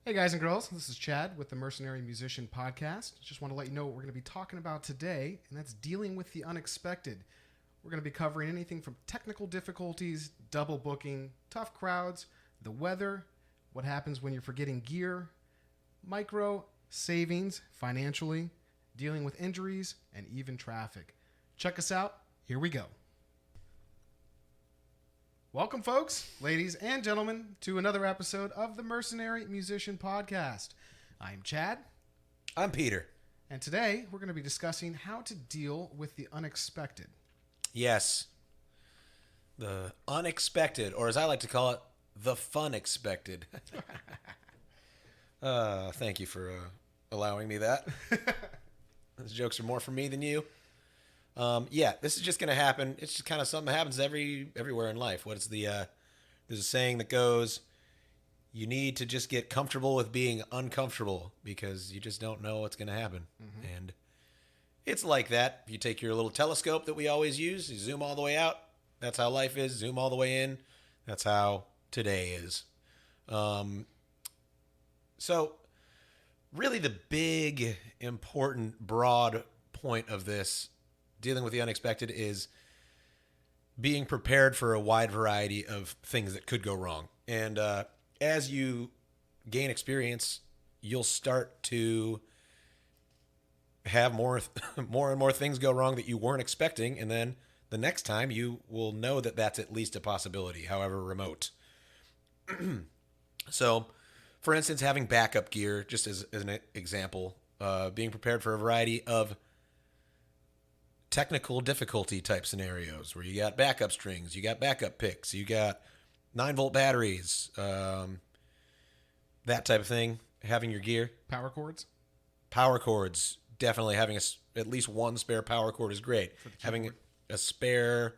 Hey guys and girls, this is Chad with the Mercenary Musician Podcast. Just want to let you know what we're going to be talking about today, and that's dealing with the unexpected. We're going to be covering anything from technical difficulties, double booking, tough crowds, the weather, what happens when you're forgetting gear, micro savings financially, dealing with injuries, and even traffic. Check us out. Here we go. Welcome, folks, ladies and gentlemen, to another episode of the Mercenary Musician Podcast. I'm Chad. I'm Peter. And today we're going to be discussing how to deal with the unexpected. Yes. The unexpected, or as I like to call it, the fun expected. Thank you for allowing me that. Those jokes are more for me than you. This is just going to happen. It's just kind of something that happens everywhere in life. There's a saying that goes, you need to just get comfortable with being uncomfortable because you just don't know what's going to happen. Mm-hmm. And it's like that. If you take your little telescope that we always use, you zoom all the way out. That's how life is. Zoom all the way in. That's how today is. So really the big, important, broad point of this dealing with the unexpected is being prepared for a wide variety of things that could go wrong. And as you gain experience, you'll start to have more and more things go wrong that you weren't expecting. And then the next time you will know that that's at least a possibility, however remote. So, for instance, having backup gear, just as an example, being prepared for a variety of technical difficulty type scenarios where you got backup strings, you got backup picks, you got 9-volt batteries, that type of thing. Having your gear. Power cords, definitely having at least one spare power cord is great. Having a spare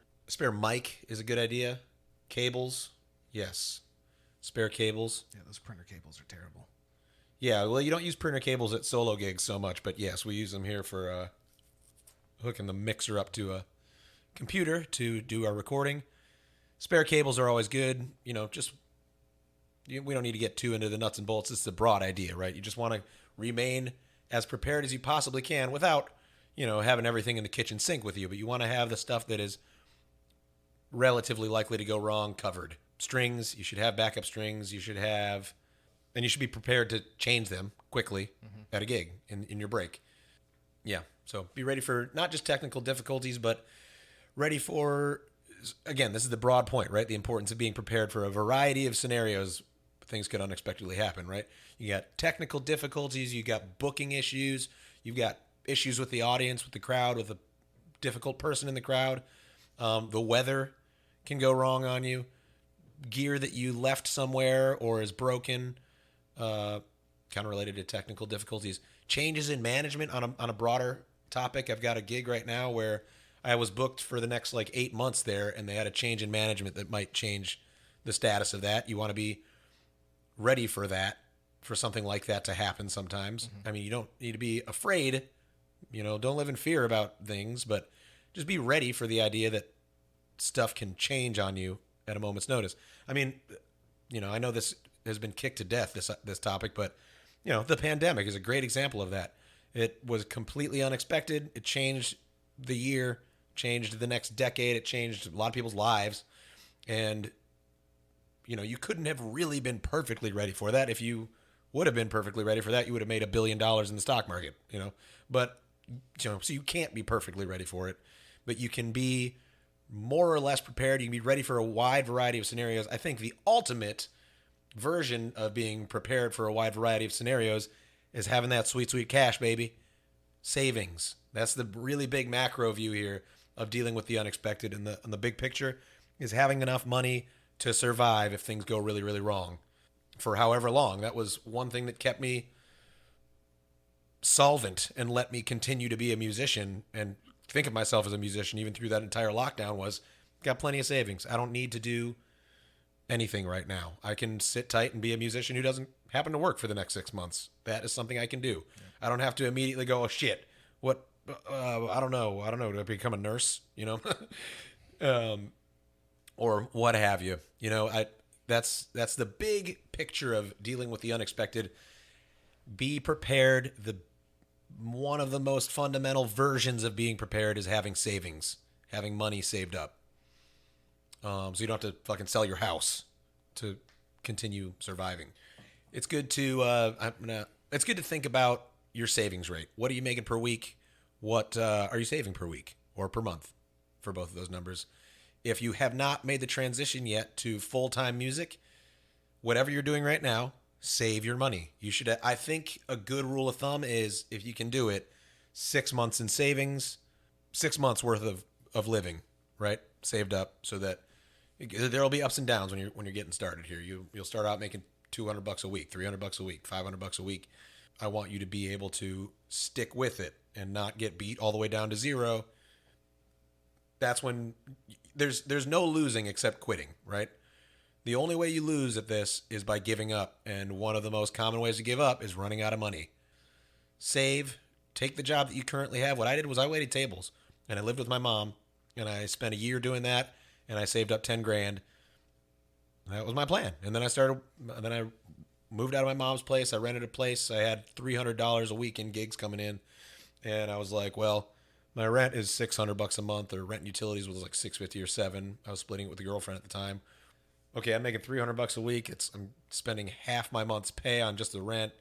mic is a good idea. Cables, yes, spare cables. Yeah, those printer cables are terrible. Yeah, well, you don't use printer cables at solo gigs so much, but yes, we use them here for hooking the mixer up to a computer to do our recording. Spare cables are always good. We don't need to get too into the nuts and bolts. It's the broad idea, right? You just want to remain as prepared as you possibly can without, having everything in the kitchen sink with you. But you want to have the stuff that is relatively likely to go wrong covered. Strings, you should have backup strings. You should be prepared to change them quickly at a gig in your break. Yeah. So be ready for not just technical difficulties, but ready for, again, this is the broad point, right? The importance of being prepared for a variety of scenarios. Things could unexpectedly happen, right? You got technical difficulties, you got booking issues, you've got issues with the audience, with the crowd, with a difficult person in the crowd. The weather can go wrong on you. Gear that you left somewhere or is broken, kind of related to technical difficulties. Changes in management on a broader topic. I've got a gig right now where I was booked for the next 8 months there, and they had a change in management that might change the status of that. You want to be ready for that, for something like that to happen sometimes. Mm-hmm. I mean, you don't need to be afraid, don't live in fear about things, but just be ready for the idea that stuff can change on you at a moment's notice. I mean, I know this has been kicked to death, this topic, but the pandemic is a great example of that. It was completely unexpected. It changed the year, changed the next decade. It changed a lot of people's lives. And, you couldn't have really been perfectly ready for that. If you would have been perfectly ready for that, you would have made $1 billion in the stock market, But, so you can't be perfectly ready for it. But you can be more or less prepared. You can be ready for a wide variety of scenarios. I think the ultimate version of being prepared for a wide variety of scenarios is having that sweet, sweet cash, baby. Savings. That's the really big macro view here of dealing with the unexpected. And the big picture is having enough money to survive if things go really, really wrong for however long. That was one thing that kept me solvent and let me continue to be a musician and think of myself as a musician even through that entire lockdown was got plenty of savings. I don't need to do anything right now. I can sit tight and be a musician who doesn't happen to work for the next 6 months. That is something I can do. Yeah. I don't have to immediately go, oh shit, what, I don't know, do I become a nurse, or what have you. That's the big picture of dealing with the unexpected. Be prepared. One of the most fundamental versions of being prepared is having savings, having money saved up. So you don't have to fucking sell your house to continue surviving. It's good to it's good to think about your savings rate. What are you making per week? What are you saving per week or per month for both of those numbers? If you have not made the transition yet to full-time music, whatever you're doing right now, save your money. You should. I think a good rule of thumb is if you can do it, 6 months in savings, 6 months worth of living, right? Saved up so that there'll be ups and downs when you're getting started here. You'll start out making $200 a week, $300 a week, $500 a week. I want you to be able to stick with it and not get beat all the way down to zero. That's when there's no losing except quitting, right? The only way you lose at this is by giving up, and one of the most common ways to give up is running out of money. Save, take the job that you currently have. What I did was I waited tables, and I lived with my mom, and I spent a year doing that, and I saved up 10 grand. That was my plan. And then I moved out of my mom's place. I rented a place. I had $300 a week in gigs coming in, and I was like, well, my rent is $600 a month, or rent and utilities was like $650 or $7. I was splitting it with a girlfriend at the time. Okay, I'm making $300 a week. I'm spending half my month's pay on just the rent.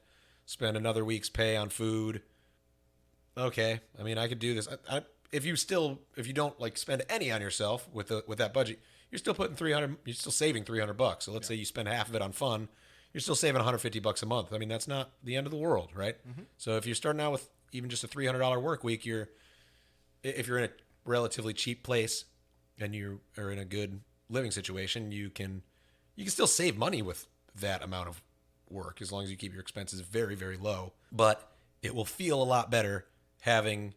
Spend another week's pay on food. Okay, I mean, I could do this. If you don't like spend any on yourself with that budget, you're still putting $300. You're still saving $300. So let's say you spend half of it on fun, you're still saving $150 a month. I mean, that's not the end of the world, right? Mm-hmm. So if you're starting out with even just a $300 work week, if you're in a relatively cheap place and you are in a good living situation, you can still save money with that amount of work as long as you keep your expenses very, very low. But it will feel a lot better having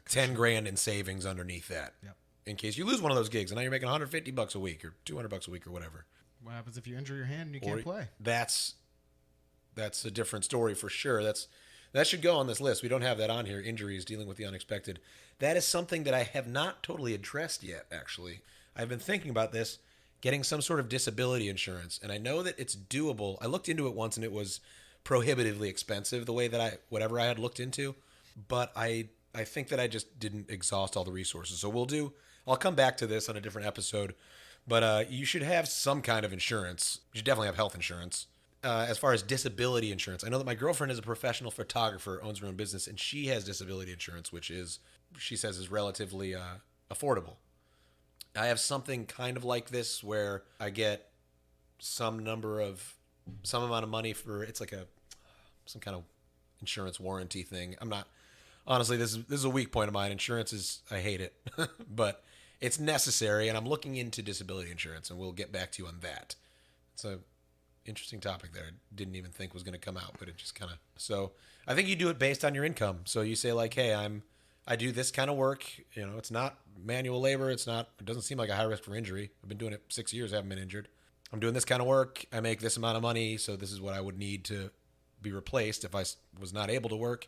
10 grand in savings underneath that. Yep. In case you lose one of those gigs and now you're making $150 a week or $200 a week or whatever. What happens if you injure your hand and you can't play? That's a different story for sure. That should go on this list. We don't have that on here. Injuries, dealing with the unexpected. That is something that I have not totally addressed yet, actually. I've been thinking about this, getting some sort of disability insurance, and I know that it's doable. I looked into it once, and it was prohibitively expensive the way that whatever I had looked into, but I think that I just didn't exhaust all the resources. So I'll come back to this on a different episode, but you should have some kind of insurance. You should definitely have health insurance. As far as disability insurance, I know that my girlfriend is a professional photographer, owns her own business, and she has disability insurance, which she says is relatively affordable. I have something kind of like this where I get some amount of money for, it's like some kind of insurance warranty thing. I'm not, honestly, this is a weak point of mine. Insurance I hate it, but it's necessary, and I'm looking into disability insurance, and we'll get back to you on that. It's a interesting topic there. I didn't even think was going to come out, but it just kind of, so I think you do it based on your income. So you say like, hey, I do this kind of work. It's not manual labor. It doesn't seem like a high risk for injury. I've been doing it 6 years. I haven't been injured. I'm doing this kind of work. I make this amount of money. So this is what I would need to be replaced if I was not able to work.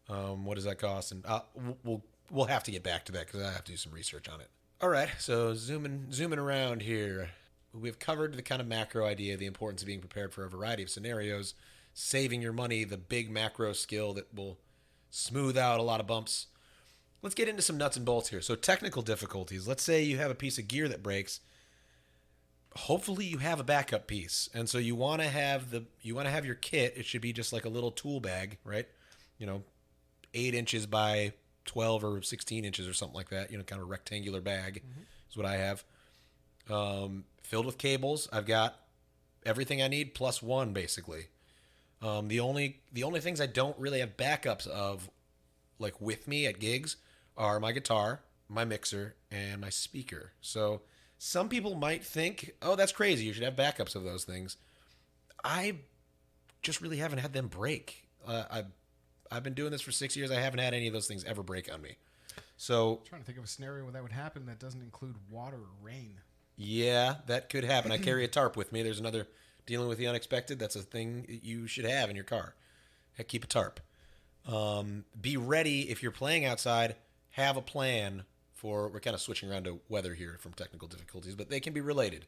What does that cost? And we'll have to get back to that because I have to do some research on it. All right. So zooming around here, we've covered the kind of macro idea, the importance of being prepared for a variety of scenarios, saving your money, the big macro skill that will smooth out a lot of bumps. Let's get into some nuts and bolts here. So technical difficulties. Let's say you have a piece of gear that breaks. Hopefully you have a backup piece. And so you want to have your kit. It should be just like a little tool bag, right? 8 inches by 12 or 16 inches or something like that. Kind of a rectangular bag is what I have. Filled with cables. I've got everything I need plus one basically. The only things I don't really have backups of, like with me at gigs, are my guitar, my mixer, and my speaker. So some people might think, oh, that's crazy. You should have backups of those things. I just really haven't had them break. I've been doing this for 6 years. I haven't had any of those things ever break on me. So I'm trying to think of a scenario where that would happen that doesn't include water or rain. Yeah, that could happen. I carry a tarp with me. There's another dealing with the unexpected. That's a thing that you should have in your car. Keep a tarp. Be ready if you're playing outside. Have a plan we're kind of switching around to weather here from technical difficulties, but they can be related.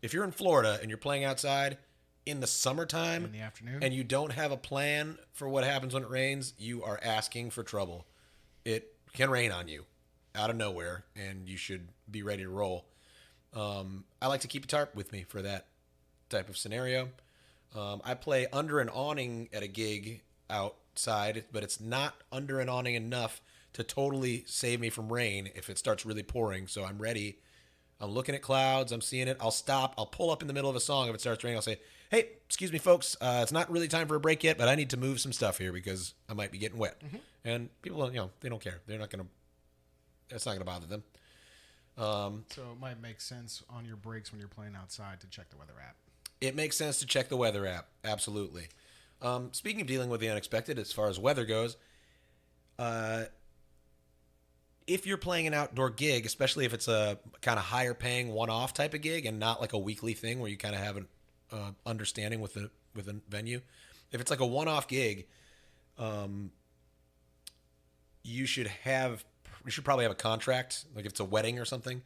If you're in Florida and you're playing outside in the summertime In the afternoon. and you don't have a plan for what happens when it rains, you are asking for trouble. It can rain on you out of nowhere, and you should be ready to roll. I like to keep a tarp with me for that type of scenario. I play under an awning at a gig outside, but it's not under an awning enough to totally save me from rain if it starts really pouring. So I'm ready. I'm looking at clouds. I'm seeing it. I'll stop. I'll pull up in the middle of a song. If it starts raining, I'll say, hey, excuse me, folks. It's not really time for a break yet, but I need to move some stuff here because I might be getting wet. And people, they don't care. They're not going to, it's not going to bother them. So it might make sense on your breaks when you're playing outside to check the weather app. It makes sense to check the weather app. Absolutely. Speaking of dealing with the unexpected, as far as weather goes, if you're playing an outdoor gig, especially if it's a kind of higher paying one-off type of gig and not like a weekly thing where you kind of have an understanding with a venue, if it's like a one-off gig, you should probably have a contract. Like if it's a wedding or something,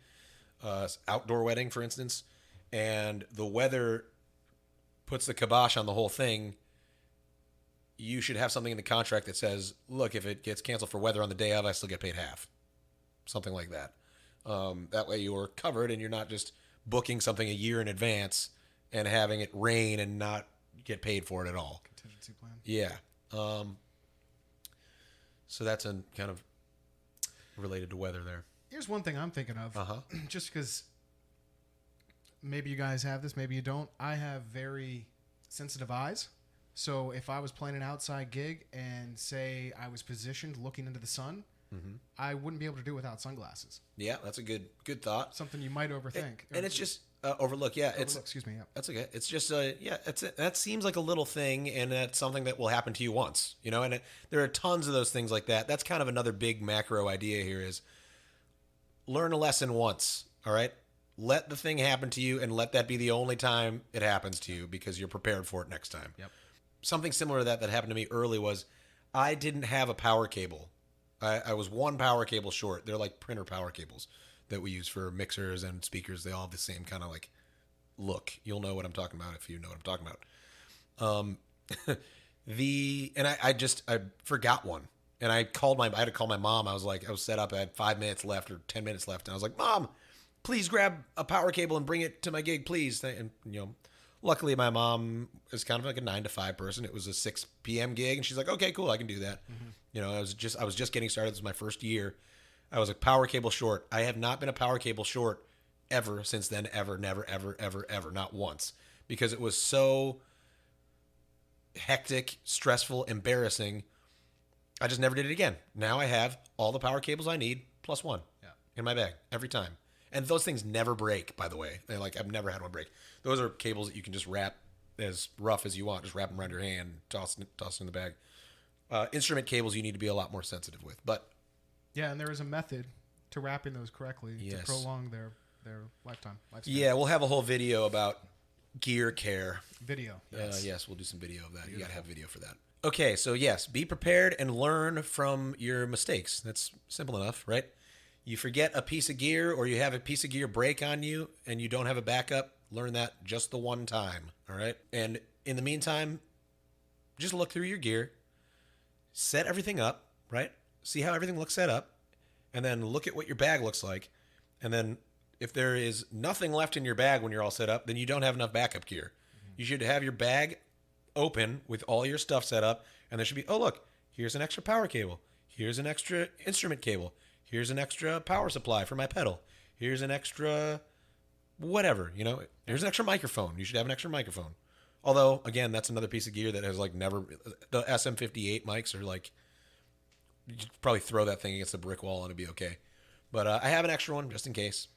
outdoor wedding, for instance, and the weather puts the kibosh on the whole thing, you should have something in the contract that says, look, if it gets canceled for weather on the day of, I still get paid half. Something like that. That way you're covered and you're not just booking something a year in advance and having it rain and not get paid for it at all. Contingency plan. Yeah. So that's a kind of related to weather there. Here's one thing I'm thinking of. Just because maybe you guys have this, maybe you don't. I have very sensitive eyes. So if I was playing an outside gig and say I was positioned looking into the sun, I wouldn't be able to do it without sunglasses. Yeah, that's a good thought. Something you might overthink. And it's just overlook. Yeah, excuse me. Yeah. That's okay. It's just that seems like a little thing, and that's something that will happen to you once, and there are tons of those things like that. That's kind of another big macro idea here is learn a lesson once. All right, let the thing happen to you, and let that be the only time it happens to you because you're prepared for it next time. Yep. Something similar to that happened to me early was I didn't have a power cable. I was one power cable short. They're like printer power cables that we use for mixers and speakers. They all have the same kind of like look. You'll know what I'm talking about if you know what I'm talking about. I forgot one, and I had to call my mom. I was set up. I had 5 minutes left or 10 minutes left, and I was like, Mom, please grab a power cable and bring it to my gig, please. And luckily my mom is kind of like a 9 to 5 person. It was a 6 p.m. gig, and she's like, okay, cool, I can do that. I was just getting started. This was my first year. I was a power cable short. I have not been a power cable short ever since then, ever, never, ever, ever, ever, not once, because it was so hectic, stressful, embarrassing. I just never did it again. Now I have all the power cables I need plus one in my bag every time. And those things never break, by the way. I've never had one break. Those are cables that you can just wrap as rough as you want. Just wrap them around your hand, toss it in the bag. Instrument cables you need to be a lot more sensitive with. But yeah, and there is a method to wrapping those correctly to prolong their lifespan. Yeah, we'll have a whole video about gear care. Video. Yes, we'll do some video of that. Beautiful. You got to have video for that. Okay, so yes, be prepared and learn from your mistakes. That's simple enough, right? You forget a piece of gear or you have a piece of gear break on you and you don't have a backup, learn that just the one time, all right? And in the meantime, just look through your gear, set everything up, right? See how everything looks set up, and then look at what your bag looks like. And then if there is nothing left in your bag when you're all set up, then you don't have enough backup gear. You should have your bag open with all your stuff set up, and there should be, oh, look, here's an extra power cable. Here's an extra instrument cable. Here's an extra power supply for my pedal. Here's an extra whatever, Here's an extra microphone. You should have an extra microphone. Although, again, that's another piece of gear that has never... The SM58 mics are you should probably throw that thing against a brick wall and it'd be okay. But I have an extra one just in case.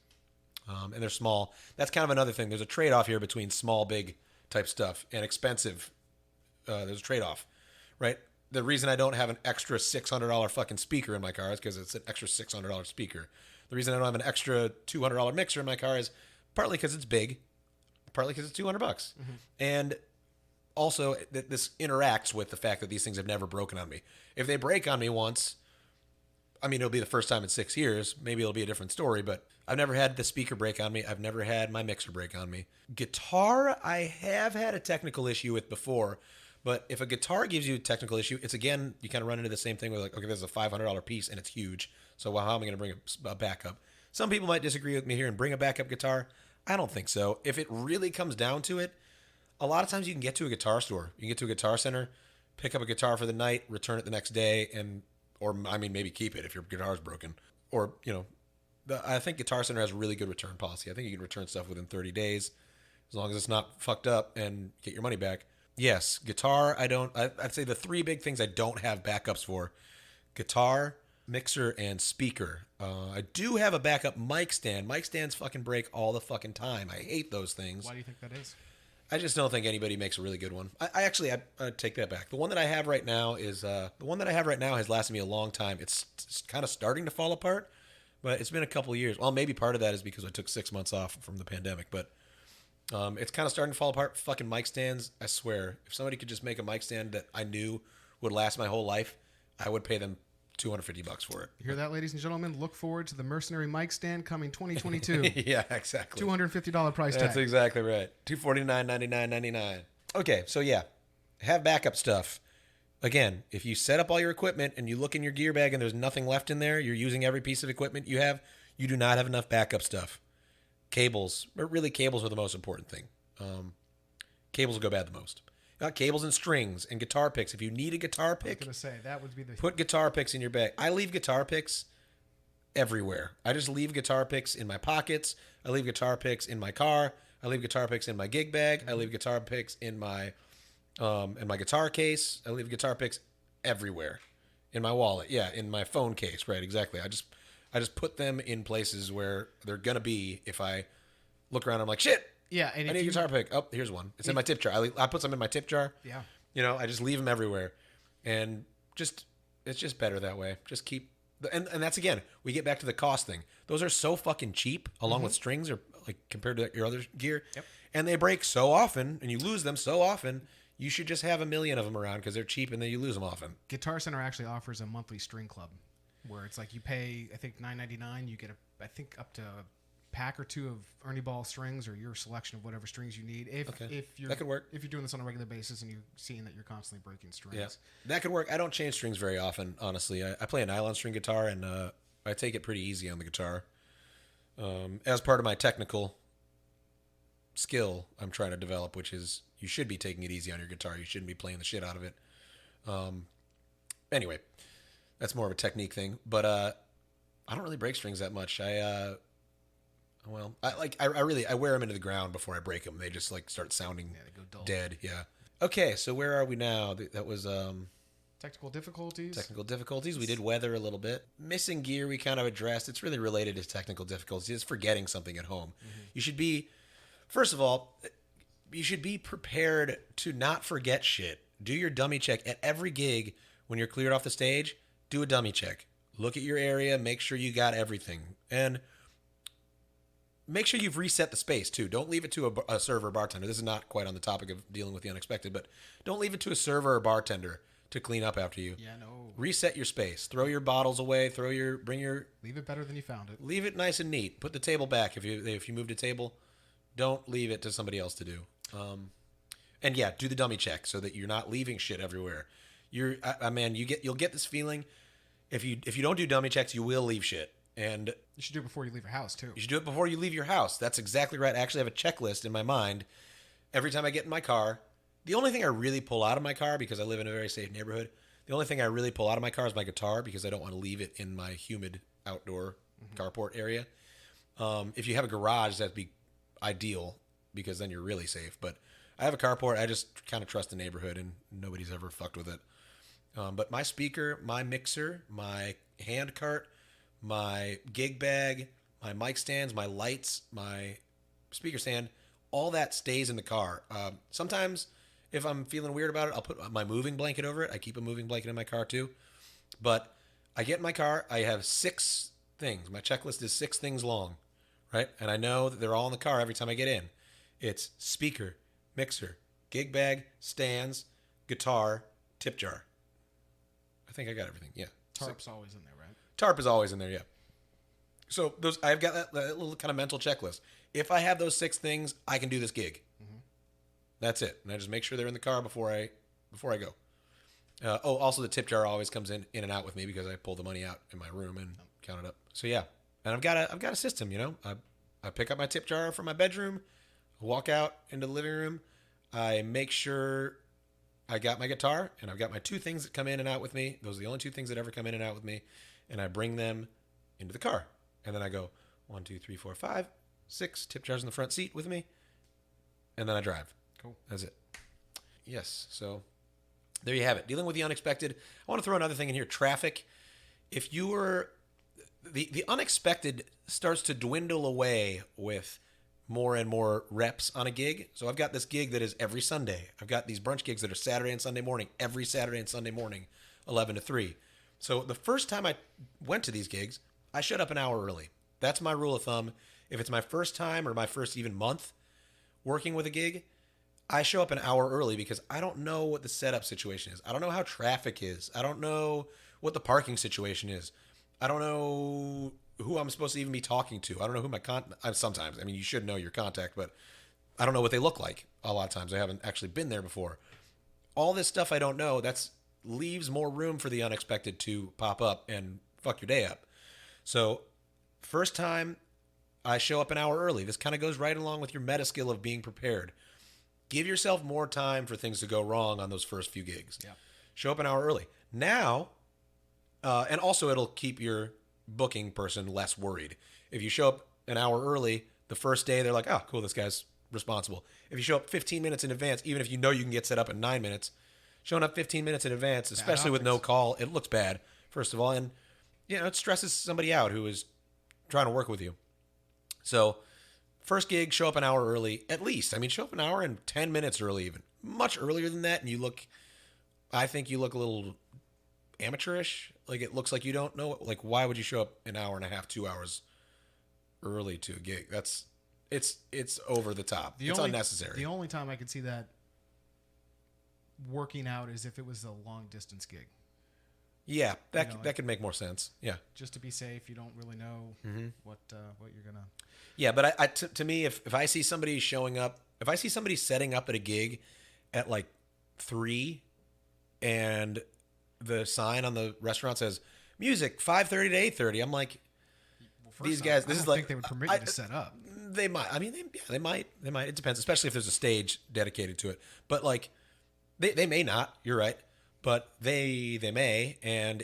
And they're small. That's kind of another thing. There's a trade-off here between small, big type stuff and expensive. There's a trade-off, right? The reason I don't have an extra $600 fucking speaker in my car is because it's an extra $600 speaker. The reason I don't have an extra $200 mixer in my car is partly because it's big, partly because it's $200. And also, this interacts with the fact that these things have never broken on me. If they break on me once, I mean, it'll be the first time in 6 years. Maybe it'll be a different story, but I've never had the speaker break on me. I've never had my mixer break on me. Guitar, I have had a technical issue with before, but if a guitar gives you a technical issue, it's again, you kind of run into the same thing where like, okay, there's a $500 piece and it's huge. So how am I going to bring a backup? Some people might disagree with me here and bring a backup guitar. I don't think so. If it really comes down to it, a lot of times you can get to a guitar store. You can get to a guitar center, pick up a guitar for the night, return it the next day, or maybe keep it if your guitar's broken. Or, I think Guitar Center has a really good return policy. I think you can return stuff within 30 days as long as it's not fucked up and get your money back. Yes, guitar, I'd say the three big things I don't have backups for: guitar, mixer, and speaker. I do have a backup mic stand. Mic stands fucking break all the fucking time. I hate those things. Why do you think that is? I just don't think anybody makes a really good one. I take that back. The one that I have right now has lasted me a long time. It's kind of starting to fall apart, but it's been a couple of years. Well, maybe part of that is because I took 6 months off from the pandemic, but it's kind of starting to fall apart. Fucking mic stands. I swear, if somebody could just make a mic stand that I knew would last my whole life, I would pay them $250 for it. You hear that, ladies and gentlemen? Look forward to the Mercenary mic stand coming 2022. Yeah, exactly. $250 price tag. That's exactly right. $249.99.99. Okay, so yeah, have backup stuff. Again, if you set up all your equipment and you look in your gear bag and there's nothing left in there, you're using every piece of equipment you have, you do not have enough backup stuff. Cables, but really cables are the most important thing. Cables will go bad the most. Got cables and strings and guitar picks. If you need a guitar pick, I was going to say, that would be the... Put guitar picks in your bag. I leave guitar picks everywhere. I just leave guitar picks in my pockets. I leave guitar picks in my car. I leave guitar picks in my gig bag. I leave guitar picks in my guitar case. I leave guitar picks everywhere. In my wallet. Yeah, in my phone case. Right, exactly. I just put them in places where they're going to be. If I look around, I'm like, shit. Yeah, and I need a guitar pick. Oh, here's one. It's in my tip jar. I put some in my tip jar. Yeah. I just leave them everywhere. And it's just better that way. Just keep... And that's, again, we get back to the cost thing. Those are so fucking cheap, along with strings, or like compared to your other gear. Yep. And they break so often, and you lose them so often, you should just have a million of them around because they're cheap and then you lose them often. Guitar Center actually offers a monthly string club where it's like you pay, I think, $9.99. You get, up to a pack or two of Ernie Ball strings or your selection of whatever strings you need. If that could work. If you're doing this on a regular basis and you're seeing that you're constantly breaking strings. Yeah, that could work. I don't change strings very often, honestly. I play a nylon string guitar, and I take it pretty easy on the guitar. As part of my technical skill I'm trying to develop, which is you should be taking it easy on your guitar. You shouldn't be playing the shit out of it. Anyway, that's more of a technique thing. But I don't really break strings that much. I wear them into the ground before I break them. They just like start sounding they go dull. dead. Yeah. Okay, so where are we now? That was technical difficulties. Technical difficulties. We did weather a little bit. Missing gear we kind of addressed. It's really related to technical difficulties. It's forgetting something at home. Mm-hmm. You should be, first of all, you should be prepared to not forget shit. Do your dummy check at every gig when you're cleared off the stage. Do a dummy check. Look at your area. Make sure you got everything. And make sure you've reset the space, too. Don't leave it to a server or bartender. This is not quite on the topic of dealing with the unexpected, but don't leave it to a server or bartender to clean up after you. Yeah, no. Reset your space. Throw your bottles away. Leave it better than you found it. Leave it nice and neat. Put the table back if you moved a table. Don't leave it to somebody else to do. And yeah, do the dummy check so that you're not leaving shit everywhere. You'll get this feeling if you don't do dummy checks, you will leave shit. And you should do it before you leave your house, too. You should do it before you leave your house. That's exactly right. I actually have a checklist in my mind. Every time I get in my car, the only thing I really pull out of my car, because I live in a very safe neighborhood, the only thing I really pull out of my car is my guitar, because I don't want to leave it in my humid outdoor carport area. If you have a garage, that'd be ideal, because then you're really safe. But I have a carport. I just kind of trust the neighborhood, and nobody's ever fucked with it. But my speaker, my mixer, my hand cart, my gig bag, my mic stands, my lights, my speaker stand, all that stays in the car. Sometimes if I'm feeling weird about it, I'll put my moving blanket over it. I keep a moving blanket in my car too. But I get in my car, I have 6 things. My checklist is 6 things long, right? And I know that they're all in the car every time I get in. It's speaker, mixer, gig bag, stands, guitar, tip jar. I think I got everything. Yeah. Tarp's always in there, right? Tarp is always in there, yeah. So those I've got that little kind of mental checklist. If I have those 6 things, I can do this gig. Mm-hmm. That's it. And I just make sure they're in the car before I go. Also the tip jar always comes in and out with me because I pull the money out in my room and count it up. So yeah, and I've got a system. You know, I pick up my tip jar from my bedroom, walk out into the living room. I make sure I got my guitar and I've got my 2 things that come in and out with me. Those are the only 2 things that ever come in and out with me, and I bring them into the car. And then I go 1, 2, 3, 4, 5, 6 tip jars in the front seat with me, and then I drive. Cool. That's it. Yes. So there you have it. Dealing with the unexpected. I want to throw another thing in here. Traffic. If you were the unexpected starts to dwindle away with more and more reps on a gig. So I've got this gig that is every Sunday. I've got these brunch gigs that are Saturday and Sunday morning, every Saturday and Sunday morning, 11 to 3. So the first time I went to these gigs, I showed up an hour early. That's my rule of thumb. If it's my first time or my first even month working with a gig, I show up an hour early because I don't know what the setup situation is. I don't know how traffic is. I don't know what the parking situation is. I don't know who I'm supposed to even be talking to. I don't know who my sometimes. I mean, you should know your contact, but I don't know what they look like a lot of times. I haven't actually been there before. All this stuff I don't know, that's leaves more room for the unexpected to pop up and fuck your day up. So first time I show up an hour early. This kind of goes right along with your meta skill of being prepared. Give yourself more time for things to go wrong on those first few gigs. Yeah. Show up an hour early. Now, and also it'll keep your booking person less worried. If you show up an hour early, the first day they're like, oh, cool, this guy's responsible. If you show up 15 minutes in advance, even if you know you can get set up in 9 minutes, showing up 15 minutes in advance, especially with no call, it looks bad, first of all. And, you know, it stresses somebody out who is trying to work with you. So first gig, show up an hour early, at least. I mean, show up an hour and 10 minutes early even. Much earlier than that, and I think you look a little amateurish. Like, it looks like you don't know. Like, why would you show up an hour and a half, 2 hours early to a gig? It's over the top. It's unnecessary. The only time I could see that working out is if it was a long distance gig. Yeah, that could make more sense. Yeah, just to be safe, you don't really know what you're gonna. Yeah, but to me, if I see somebody showing up, if I see somebody setting up at a gig at like 3, and the sign on the restaurant says music 5:30 to 8:30, I'm like, these guys. This is like, I think they would permit you to set up. They might. I mean, they might. It depends, especially if there's a stage dedicated to it. But like, they may not. You're right. But they may, and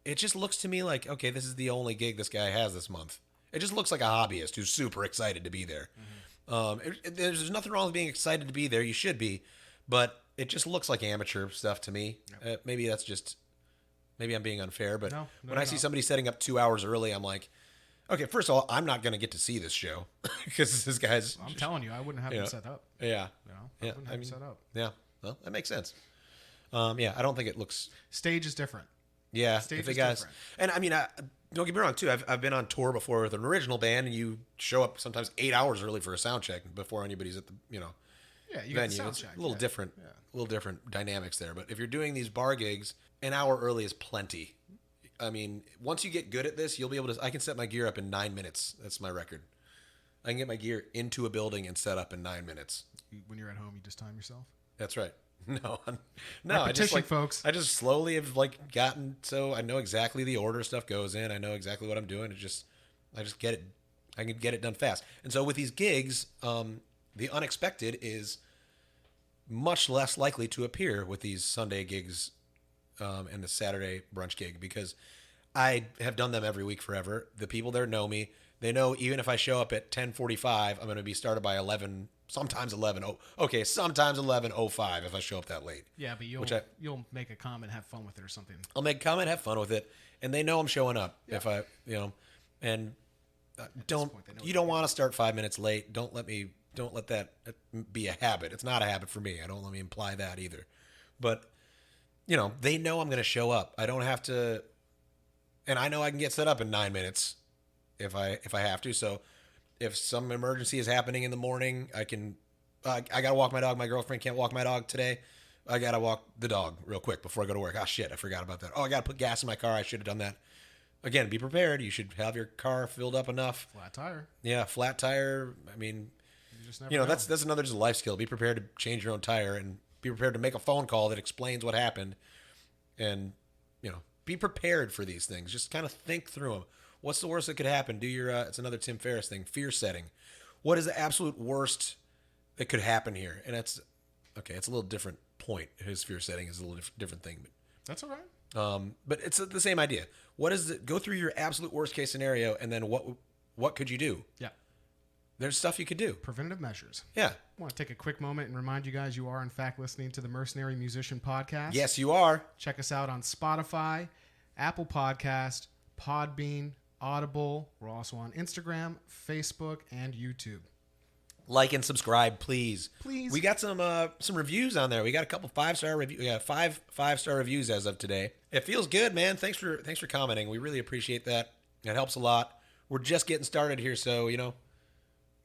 it just looks to me like, okay, this is the only gig this guy has this month. It just looks like a hobbyist who's super excited to be there. Mm-hmm. There's nothing wrong with being excited to be there. You should be, but it just looks like amateur stuff to me. Yep. Maybe I'm being unfair, but when I see somebody setting up 2 hours early, I'm like, okay, first of all, I'm not going to get to see this show because this guy's. I'm telling you, I wouldn't have him set up. Yeah. I wouldn't have him set up. Yeah. Well, that makes sense. I don't think it looks. Stage is different. Yeah, stage is different. And I mean, don't get me wrong too. I've been on tour before with an original band, and you show up sometimes 8 hours early for a sound check before anybody's at the you venue. Get the sound check. A little different, a little different dynamics there. But if you're doing these bar gigs, an hour early is plenty. I mean, once you get good at this, you'll be able to. I can set my gear up in 9 minutes. That's my record. I can get my gear into a building and set up in 9 minutes. When you're at home, you just time yourself. That's right. No. Repetition, folks. I just slowly have gotten so I know exactly the order stuff goes in. I know exactly what I'm doing. I just get it. I can get it done fast. And so with these gigs, the unexpected is much less likely to appear with these Sunday gigs and the Saturday brunch gig because I have done them every week forever. The people there know me. They know even if I show up at 10:45, I'm going to be started by 11. Sometimes 11. Sometimes 11:05 if I show up that late. Yeah, but you'll make a comment, have fun with it or something. I'll make a comment, have fun with it, and they know I'm showing up. Yeah. If I, and don't want to start 5 minutes late. Don't let that be a habit. It's not a habit for me. I don't let me imply that either. But they know I'm going to show up. I don't have to, and I know I can get set up in 9 minutes if I have to. So. If some emergency is happening in the morning, I got to walk my dog. My girlfriend can't walk my dog today. I got to walk the dog real quick before I go to work. Oh, shit, I forgot about that. Oh, I got to put gas in my car. I should have done that. again, be prepared. You should have your car filled up enough. Flat tire. Yeah, flat tire. I mean, You just never know. that's another just life skill. Be prepared to change your own tire and be prepared to make a phone call that explains what happened. And, be prepared for these things. Just kind of think through them. What's the worst that could happen? Do your, it's another Tim Ferriss thing, fear setting. What is the absolute worst that could happen here? And it's a little different point. His fear setting is a little different thing. That's all right. But it's the same idea. Go through your absolute worst case scenario, and then what could you do? Yeah. There's stuff you could do. Preventative measures. Yeah. I want to take a quick moment and remind you guys you are, in fact, listening to the Mercenary Musician Podcast. Yes, you are. Check us out on Spotify, Apple Podcast, Podbean, Audible. We're also on Instagram, Facebook, and YouTube. Like and subscribe, please. Please. We got some reviews on there. We got a couple 5-star reviews. We got five-star reviews as of today. It feels good, man. Thanks for commenting. We really appreciate that. It helps a lot. We're just getting started here, so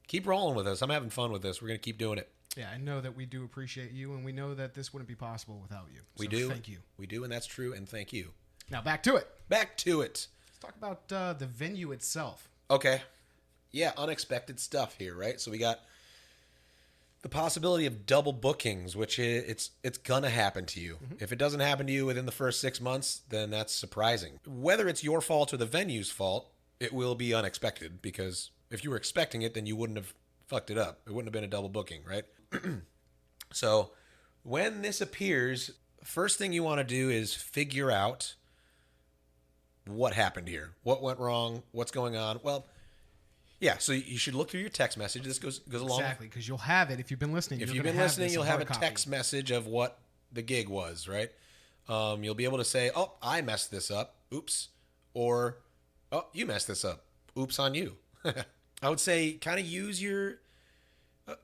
keep rolling with us. I'm having fun with this. We're gonna keep doing it. Yeah, I know that we do appreciate you, and we know that this wouldn't be possible without you. We do. Thank you. We do, and that's true. And thank you. Now back to it. Back to it. Let's talk about the venue itself. Okay. Yeah, unexpected stuff here, right? So we got the possibility of double bookings, which it's gonna happen to you. Mm-hmm. If it doesn't happen to you within the first 6 months, then that's surprising. Whether it's your fault or the venue's fault, it will be unexpected, because if you were expecting it, then you wouldn't have fucked it up. It wouldn't have been a double booking, right? So when this appears, first thing you want to do is figure out what happened here. What went wrong? What's going on? Well, yeah, so you should look through your text message. This goes along. Exactly, because you'll have it if you've been listening. If you've been listening, you'll have a text message of what the gig was, right? You'll be able to say, "Oh, I messed this up. Oops," or "Oh, you messed this up. Oops on you." I would say kind of use your.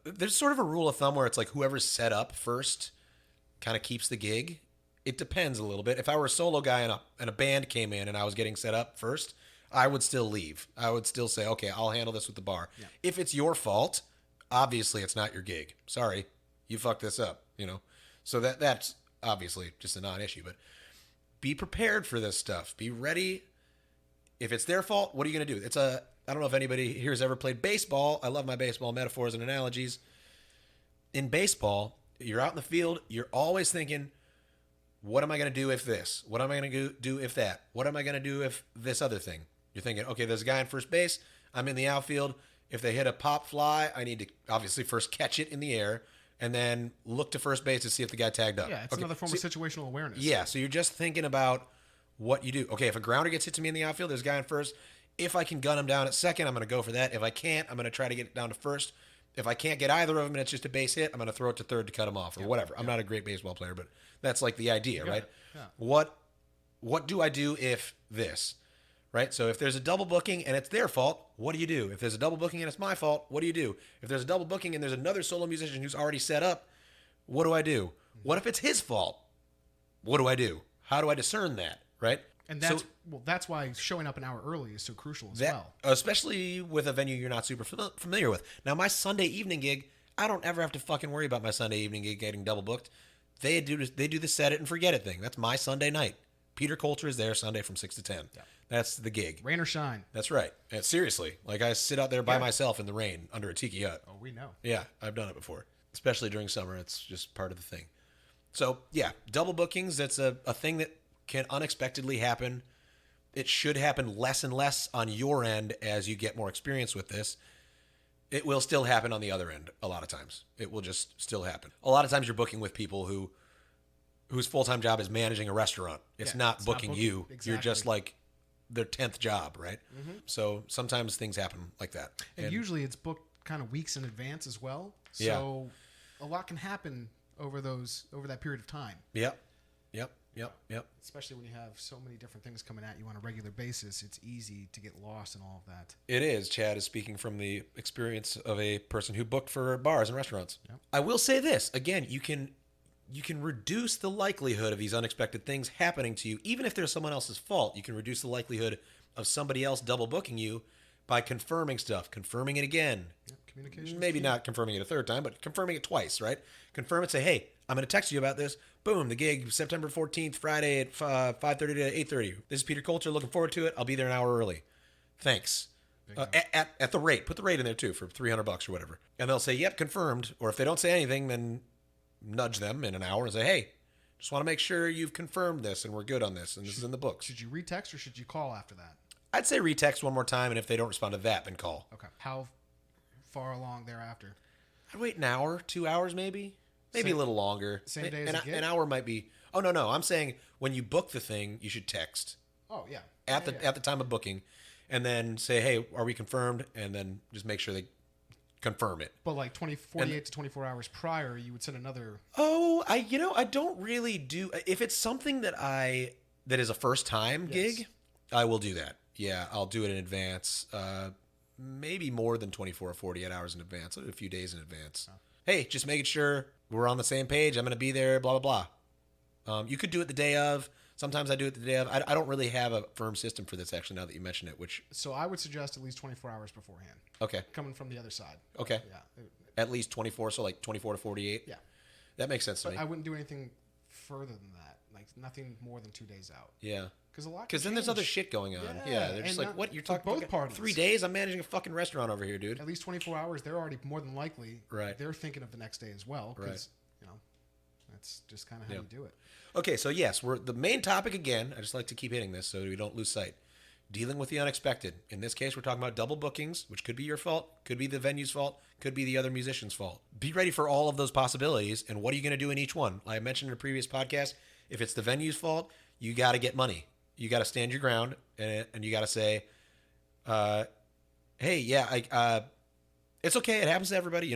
There's sort of a rule of thumb where it's like whoever's set up first kind of keeps the gig. It depends a little bit. If I were a solo guy and a band came in and I was getting set up first, I would still leave. I would still say, okay, I'll handle this with the bar. Yeah. If it's your fault, obviously it's not your gig. Sorry, you fucked this up, So that's obviously just a non-issue. But be prepared for this stuff. Be ready. If it's their fault, what are you going to do? I don't know if anybody here has ever played baseball. I love my baseball metaphors and analogies. In baseball, you're out in the field. You're always thinking, what am I going to do if this? What am I going to do if that? What am I going to do if this other thing? You're thinking, okay, there's a guy in first base. I'm in the outfield. If they hit a pop fly, I need to obviously first catch it in the air and then look to first base to see if the guy tagged up. Yeah, it's another form of situational awareness. Yeah, so you're just thinking about what you do. Okay, if a grounder gets hit to me in the outfield, there's a guy in first. If I can gun him down at second, I'm going to go for that. If I can't, I'm going to try to get it down to first. If I can't get either of them and it's just a base hit, I'm going to throw it to third to cut him off or whatever. I'm not a great baseball player, but that's like the idea, right? Yeah. What do I do if this, right? So if there's a double booking and it's their fault, what do you do? If there's a double booking and it's my fault, what do you do? If there's a double booking and there's another solo musician who's already set up, what do I do? What if it's his fault? What do I do? How do I discern that, right? And that's why showing up an hour early is so crucial as well. Especially with a venue you're not super familiar with. Now, my Sunday evening gig, I don't ever have to fucking worry about my Sunday evening gig getting double booked. They do the set it and forget it thing. That's my Sunday night. Peter Coulter is there Sunday from 6 to 10. Yeah. That's the gig. Rain or shine. That's right. And seriously, like I sit out there by myself in the rain under a tiki hut. Oh, we know. Yeah, I've done it before. Especially during summer. It's just part of the thing. So, yeah, double bookings, that's a thing that can unexpectedly happen. It should happen less and less on your end as you get more experience with this. It will still happen on the other end a lot of times. It will just still happen. A lot of times you're booking with people whose full-time job is managing a restaurant. It's not booking you. Exactly. You're just like their 10th job, right? Mm-hmm. So sometimes things happen like that. And usually it's booked kind of weeks in advance as well. So a lot can happen over that period of time. Yep. Especially when you have so many different things coming at you on a regular basis, it's easy to get lost in all of that. It is. Chad is speaking from the experience of a person who booked for bars and restaurants. Yep. I will say this. Again, you can reduce the likelihood of these unexpected things happening to you. Even if they're someone else's fault, you can reduce the likelihood of somebody else double booking you by confirming stuff, confirming it again. communication. Maybe not confirming it a third time, but confirming it twice, right? Confirm it, say, hey, I'm going to text you about this. Boom, the gig, September 14th, Friday at 5:30 to 8:30. This is Peter Coulter, looking forward to it. I'll be there an hour early. Thanks. At the rate. Put the rate in there, too, for $300 or whatever. And they'll say, yep, confirmed. Or if they don't say anything, then nudge them in an hour and say, hey, just want to make sure you've confirmed this and we're good on this and this is in the books. Should you retext or should you call after that? I'd say retext one more time, and if they don't respond to that, then call. Okay. How far along thereafter? I'd wait an hour, 2 hours maybe. Maybe a little longer. Same day as a gig? An hour might be... Oh, no. I'm saying when you book the thing, you should text. Oh, yeah. At the time of booking. And then say, hey, are we confirmed? And then just make sure they confirm it. But like 48 to 24 hours prior, you would send another... Oh, I don't really do... If it's something that is a first-time gig, I will do that. Yeah, I'll do it in advance. Maybe more than 24 or 48 hours in advance. A few days in advance. Oh. Hey, just making sure we're on the same page. I'm going to be there, blah, blah, blah. You could do it the day of. Sometimes I do it the day of. I don't really have a firm system for this, actually, now that you mention it. So I would suggest at least 24 hours beforehand. Okay. Coming from the other side. Okay. Yeah. At least 24, so like 24 to 48? Yeah. That makes sense to me. I wouldn't do anything further than that. Like nothing more than 2 days out. Yeah. Because then there's other shit going on. Yeah, they're just like, what? You're talking both parties. 3 days? I'm managing a fucking restaurant over here, dude. At least 24 hours, they're already more than likely. Right. They're thinking of the next day as well. Right. That's just kind of how you do it. Okay, so yes, we're the main topic again. I just like to keep hitting this so we don't lose sight. Dealing with the unexpected. In this case, we're talking about double bookings, which could be your fault, could be the venue's fault, could be the other musician's fault. Be ready for all of those possibilities, and what are you going to do in each one? Like I mentioned in a previous podcast, if it's the venue's fault, you got to get money. You got to stand your ground, and you got to say, hey, yeah, it's okay. It happens to everybody.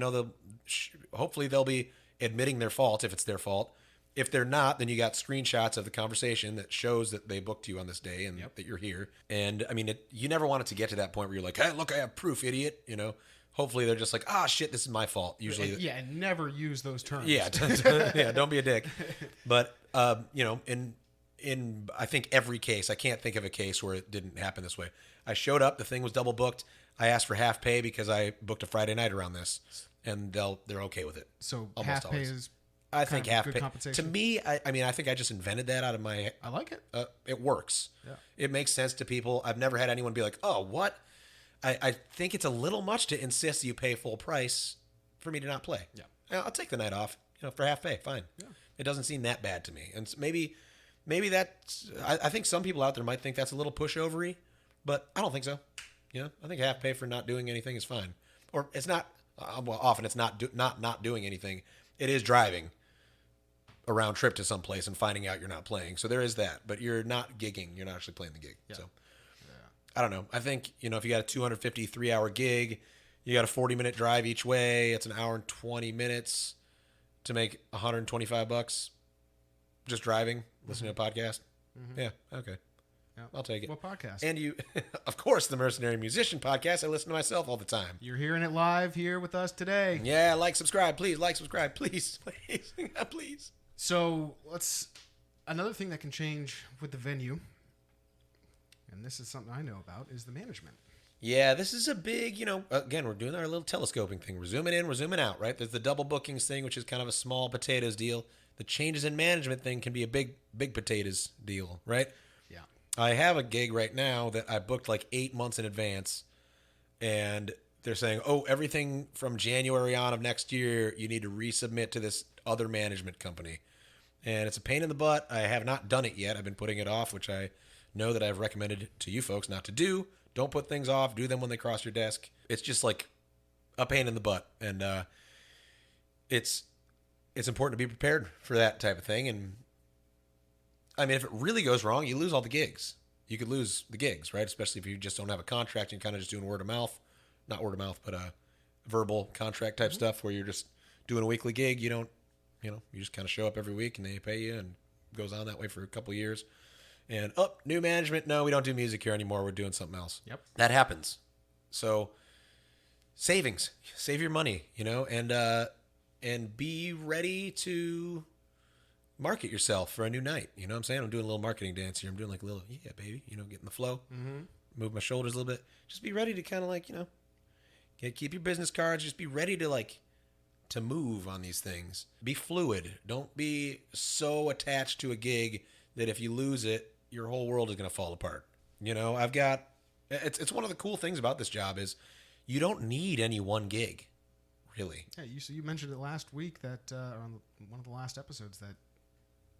Hopefully they'll be admitting their fault if it's their fault. If they're not, then you got screenshots of the conversation that shows that they booked you on this day and that you're here. And I mean, you never want it to get to that point where you're like, hey, look, I have proof, idiot. Hopefully they're just like, shit, this is my fault. Usually. And never use those terms. Yeah. Yeah. Don't be a dick. But, in I think every case, I can't think of a case where it didn't happen this way. I showed up, the thing was double booked. I asked for half pay because I booked a Friday night around this, and they're okay with it. So half pay is I think half pay. Compensation. To me, I think I just invented that out of my. I like it. It works. Yeah. It makes sense to people. I've never had anyone be like, "Oh, what?" I think it's a little much to insist you pay full price for me to not play. Yeah. I'll take the night off. For half pay, fine. Yeah. It doesn't seem that bad to me, and maybe that's. I think some people out there might think that's a little pushovery, but I don't think so. I think half pay for not doing anything is fine, or it's not. Well, often it's not doing anything. It is driving a round trip to some place and finding out you're not playing. So there is that, but you're not gigging. You're not actually playing the gig. Yeah. So I don't know. I think, if you got a 253-hour gig, you got a 40-minute drive each way. It's an hour and 20 minutes to make $125 just driving, listening to a podcast. Mm-hmm. Yeah. Okay. Yeah. I'll take it. What podcast? And you, of course, the Mercenary Musician podcast. I listen to myself all the time. You're hearing it live here with us today. Yeah, subscribe, please. Subscribe, please. Please. So another thing that can change with the venue, and this is something I know about, is the management. Yeah, this is a big, again, we're doing our little telescoping thing. We're zooming in, we're zooming out, right? There's the double bookings thing, which is kind of a small potatoes deal. The changes in management thing can be a big potatoes deal, right? I have a gig right now that I booked like 8 months in advance, and they're saying, everything from January on of next year, you need to resubmit to this other management company. And it's a pain in the butt. I have not done it yet. I've been putting it off, which I know that I've recommended to you folks not to do. Don't put things off. Do them when they cross your desk. It's just like a pain in the butt. And it's important to be prepared for that type of thing. And I mean, if it really goes wrong, you lose all the gigs. You could lose the gigs, right? Especially if you just don't have a contract and you're kind of just doing word of mouth. Not word of mouth, but verbal contract type stuff where you're just doing a weekly gig. You don't, you just kind of show up every week and they pay you, and it goes on that way for a couple of years. And, new management. No, we don't do music here anymore. We're doing something else. Yep. That happens. So savings, save your money, and be ready to market yourself for a new night. You know what I'm saying? I'm doing a little marketing dance here. I'm doing like a little, yeah, baby, getting the flow, move my shoulders a little bit. Just be ready to kind of like, Keep your business cards. Just be ready to move on these things. Be fluid. Don't be so attached to a gig that if you lose it, your whole world is going to fall apart. It's one of the cool things about this job is you don't need any one gig, really. Yeah, you mentioned it last week that on one of the last episodes that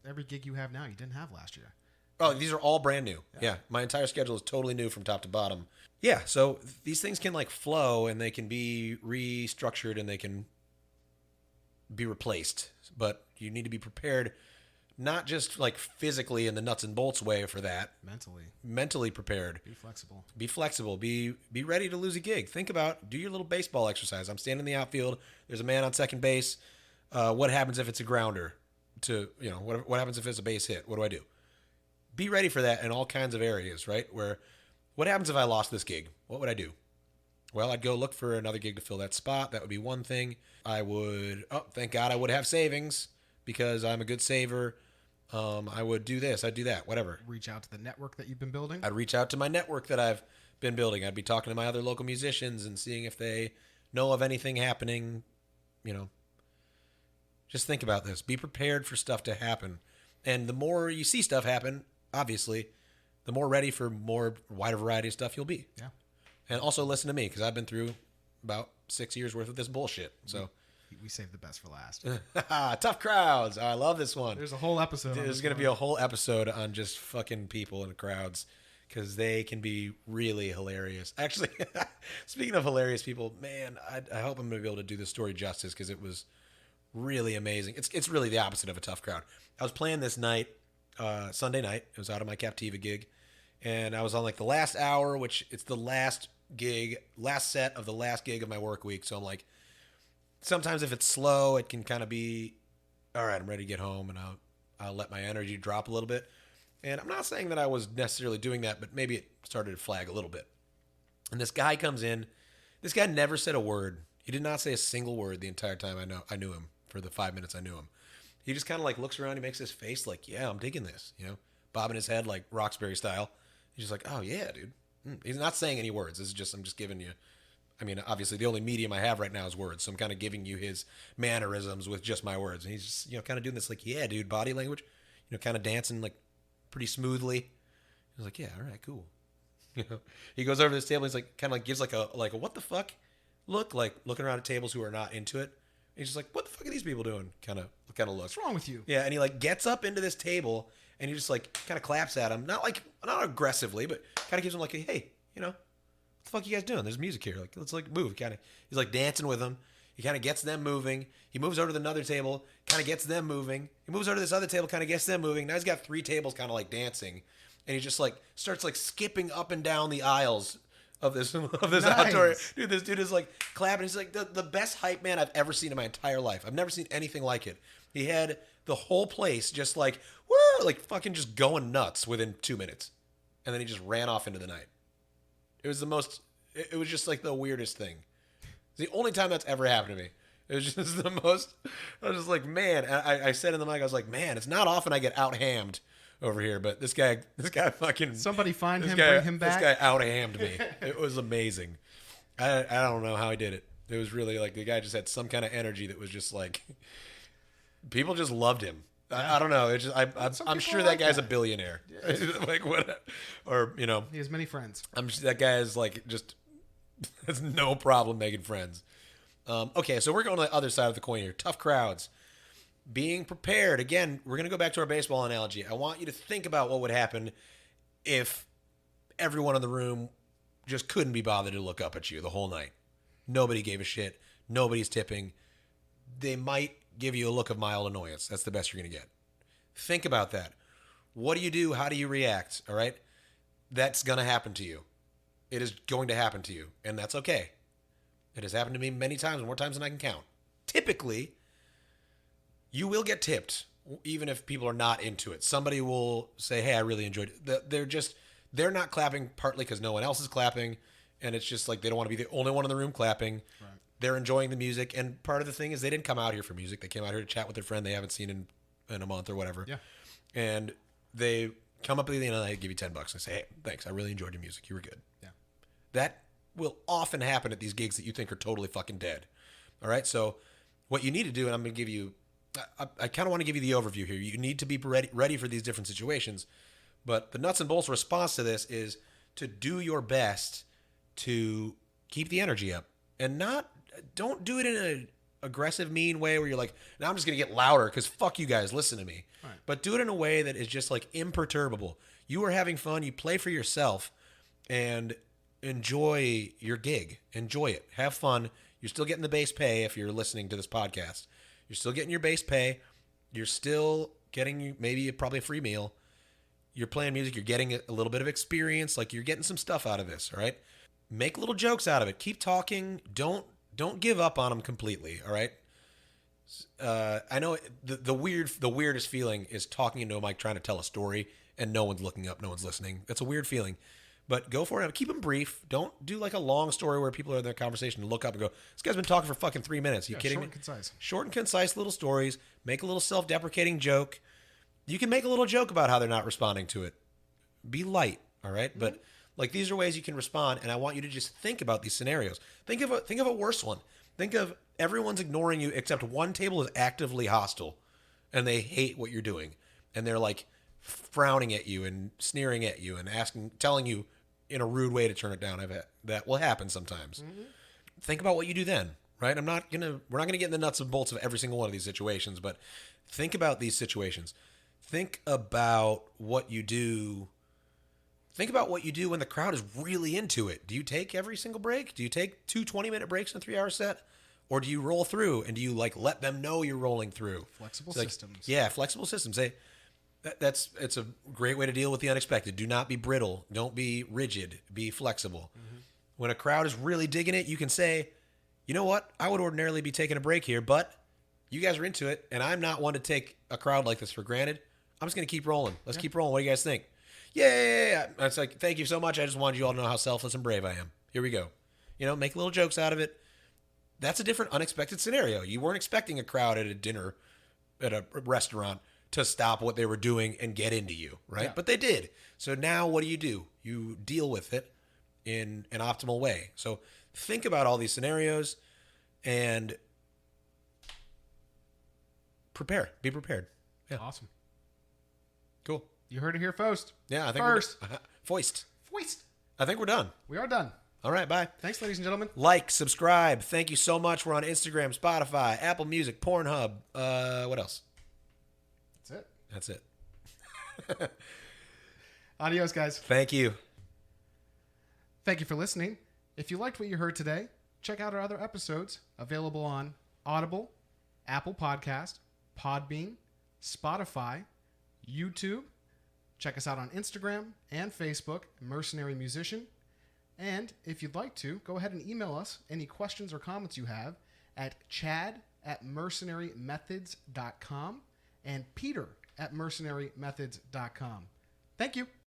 every gig you have now you didn't have last year. Oh, these are all brand new. Yeah. My entire schedule is totally new from top to bottom. Yeah, so these things can flow and they can be restructured and they can be replaced. But you need to be prepared, not just physically in the nuts and bolts way for that. Mentally prepared. Be flexible. Be ready to lose a gig. Do your little baseball exercise. I'm standing in the outfield. There's a man on second base. What happens if it's a grounder? What happens if it's a base hit? What do I do? Be ready for that in all kinds of areas, right? What happens if I lost this gig? What would I do? Well, I'd go look for another gig to fill that spot. That would be one thing. Thank God I would have savings because I'm a good saver. I would do this. I'd do that, whatever. Reach out to the network that you've been building? I'd reach out to my network that I've been building. I'd be talking to my other local musicians and seeing if they know of anything happening. Just think about this. Be prepared for stuff to happen. And the more you see stuff happen, obviously, the more ready for wider variety of stuff you'll be. Yeah. And also listen to me, because I've been through about 6 years worth of this bullshit. So we saved the best for last. Tough crowds. I love this one. There's a whole episode. There's going to be a whole episode on just fucking people in crowds, because they can be really hilarious. Actually, speaking of hilarious people, man, I hope I'm going to be able to do this story justice, because it was really amazing. It's really the opposite of a tough crowd. I was playing this night, Sunday night. It was out of my Captiva gig, and I was on the last hour, which it's the last set of the last gig of my work week. So I'm sometimes if it's slow, it can kind of be, all right, I'm ready to get home, and I'll let my energy drop a little bit. And I'm not saying that I was necessarily doing that, but maybe it started to flag a little bit. And this guy comes in. This guy never said a word. He did not say a single word the entire time I knew him, for the 5 minutes I knew him. He just kind of looks around. He makes this face yeah, I'm digging this, bobbing his head like Roxbury style. He's just oh yeah, dude. He's not saying any words. This is I'm just giving you, obviously the only medium I have right now is words. So I'm kind of giving you his mannerisms with just my words. And he's just, kind of doing this yeah, dude, body language, kind of dancing pretty smoothly. He's yeah, all right, cool. He goes over to this table. He's kind of gives a what the fuck look, looking around at tables who are not into it. He's just what the fuck are these people doing? Kind of look. What's wrong with you? Yeah, and he gets up into this table and he just kind of claps at him, not aggressively, but kind of gives him a hey, what the fuck are you guys doing? There's music here. Let's move. He's dancing with them. He kind of gets them moving. He moves over to another table, kind of gets them moving. He moves over to this other table, kind of gets them moving. Now he's got 3 tables kind of dancing, and he just starts skipping up and down the aisles of this nice. Outdoor. Dude, this dude is clapping. He's the best hype man I've ever seen in my entire life. I've never seen anything like it. He had the whole place just woo, fucking just going nuts within 2 minutes. And then he just ran off into the night. It was it was just the weirdest thing. It's the only time that's ever happened to me. It was just the most, I was just man, I said in the mic, I was man, it's not often I get out-hammed over here, but this guy fucking... Somebody find him, bring him back. This guy out-hammed me. It was amazing. I don't know how he did it. It was really the guy just had some kind of energy that was just people just loved him. I don't know. It's just I'm sure that guy's a billionaire. Yeah. What, or he has many friends. I'm sure that guy is just has no problem making friends. Okay, so we're going to the other side of the coin here. Tough crowds. Being prepared. Again, we're going to go back to our baseball analogy. I want you to think about what would happen if everyone in the room just couldn't be bothered to look up at you the whole night. Nobody gave a shit. Nobody's tipping. They might give you a look of mild annoyance. That's the best you're going to get. Think about that. What do you do? How do you react? All right? That's going to happen to you. It is going to happen to you, and that's okay. It has happened to me many times, more times than I can count. Typically, you will get tipped, even if people are not into it. Somebody will say, hey, I really enjoyed it. They're not clapping partly because no one else is clapping, and it's just they don't want to be the only one in the room clapping. Right. They're enjoying the music, and part of the thing is they didn't come out here for music. They came out here to chat with their friend they haven't seen in a month or whatever. Yeah. And they come up at the end of the night, give you $10 and say, hey, thanks, I really enjoyed your music. You were good. Yeah. That will often happen at these gigs that you think are totally fucking dead. All right, so what you need to do, and I'm going to give you, I kind of want to give you the overview here. You need to be ready for these different situations, but the nuts and bolts response to this is to do your best to keep the energy up, and don't do it in an aggressive, mean way where you're like, now I'm just going to get louder because fuck you guys, listen to me. Right. But do it in a way that is just like imperturbable. You are having fun. You play for yourself and enjoy your gig. Enjoy it. Have fun. You're still getting the base pay if you're listening to this podcast. You're still getting your base pay. You're still getting probably a free meal. You're playing music. You're getting a little bit of experience. Like, you're getting some stuff out of this, all right? Make little jokes out of it. Keep talking. Don't give up on them completely, all right? I know the weirdest feeling is talking into a mic trying to tell a story and no one's looking up, no one's listening. That's a weird feeling. But go for it. Keep them brief. Don't do like a long story where people are in their conversation and look up and go, this guy's been talking for fucking 3 minutes. Are you kidding me? Short and concise. Short and concise little stories. Make a little self-deprecating joke. You can make a little joke about how they're not responding to it. Be light, all right? Mm-hmm. But like, these are ways you can respond, and I want you to just think about these scenarios. Think of a worse one. Think of everyone's ignoring you except one table is actively hostile, and they hate what you're doing, and they're like frowning at you and sneering at you and telling you in a rude way to turn it down. That will happen sometimes. Mm-hmm. Think about what you do then, right? We're not gonna get in the nuts and bolts of every single one of these situations, but think about these situations. Think about what you do. Think about what you do when the crowd is really into it. Do you take every single break? Do you take 2 20-minute breaks in a 3-hour set? Or do you roll through and do you like let them know you're rolling through? Flexible systems. Yeah, flexible systems. It's a great way to deal with the unexpected. Do not be brittle. Don't be rigid. Be flexible. Mm-hmm. When a crowd is really digging it, you can say, you know what? I would ordinarily be taking a break here, but you guys are into it, and I'm not one to take a crowd like this for granted. I'm just going to keep rolling. Let's keep rolling. What do you guys think? Yeah. It's like, thank you so much. I just wanted you all to know how selfless and brave I am. Here we go. Make little jokes out of it. That's a different unexpected scenario. You weren't expecting a crowd at a dinner at a restaurant to stop what they were doing and get into you, right? Yeah. But they did. So now what do? You deal with it in an optimal way. So think about all these scenarios and prepare. Be prepared. Yeah. Awesome. Cool. You heard it here first. Yeah, I think first. Foist. I think we're done. We are done. All right, bye. Thanks, ladies and gentlemen. Like, subscribe. Thank you so much. We're on Instagram, Spotify, Apple Music, Pornhub. What else? That's it. Adios, guys. Thank you. Thank you for listening. If you liked what you heard today, check out our other episodes available on Audible, Apple Podcast, Podbean, Spotify, YouTube. Check us out on Instagram and Facebook, Mercenary Musician. And if you'd like to, go ahead and email us any questions or comments you have at chad@mercenarymethods.com and peter@mercenarymethods.com. Thank you.